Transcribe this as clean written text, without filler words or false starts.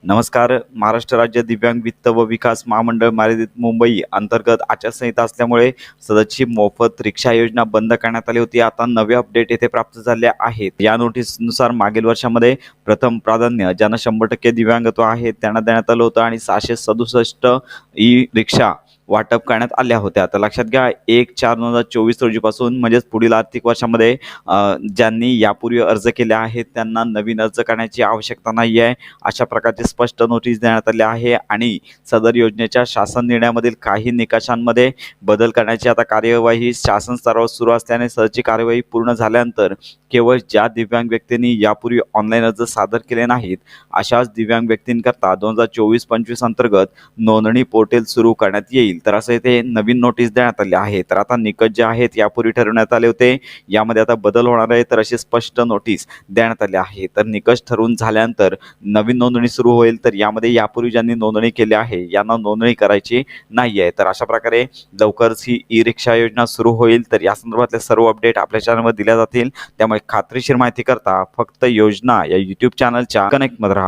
नमस्कार. महाराष्ट्र राज्य दिव्यांग वित्त व विकास महामंडळ मर्यादित मुंबई अंतर्गत आचारसंहिता असल्यामुळे सदरची मोफत रिक्षा योजना बंद करण्यात आली होती. आता नवे अपडेट येथे प्राप्त झाले आहेत. या नोटीसनुसार मागील वर्षामध्ये प्रथम प्राधान्य ज्यांना 100% दिव्यांगत्व आहे त्यांना देण्यात आलं होतं आणि 667 ई रिक्षा वाटप करण्यात आल्या होत्या. तर लक्षात घ्या 1/4/2024 रोजीपासून म्हणजेच पुढील आर्थिक वर्षामध्ये ज्यांनी यापूर्वी अर्ज केले आहेत त्यांना नवीन अर्ज करण्याची आवश्यकता नाही आहे, अशा प्रकारचे स्पष्ट नोटीस देण्यात आले आहे. आणि सदर योजनेच्या शासन निर्णयामधील काही निकषांमध्ये बदल करण्याची आता कार्यवाही शासन स्तरावर सुरू असल्याने सदरची कार्यवाही पूर्ण झाल्यानंतर केवळ ज्या दिव्यांग व्यक्तींनी यापूर्वी ऑनलाईन अर्ज सादर केले नाहीत अशाच दिव्यांग व्यक्तींकरता 2024-25 अंतर्गत नोंदणी पोर्टल सुरू करण्यात येईल. तर असं इथे नवीन नोटीस देण्यात आले आहे. तर आता निकष जे आहेत यापूर्वी ठरवण्यात आले होते यामध्ये आता बदल होणार आहे, तर अशी स्पष्ट नोटीस देण्यात आली आहे. तर निकष ठरवून झाल्यानंतर नवीन नोंदणी सुरू होईल. तर यामध्ये यापूर्वी ज्यांनी नोंदणी केली आहे यांना नोंदणी करायची नाही आहे. तर अशा प्रकारे लवकरच ही ई रिक्षा योजना सुरू होईल. तर या संदर्भातले सर्व अपडेट आपल्या चॅनलवर दिल्या जातील. त्यामुळे खात्रीशीर माहिती करता फक्त योजना या यूट्यूब चॅनलच्या कनेक्टमध्ये राहा.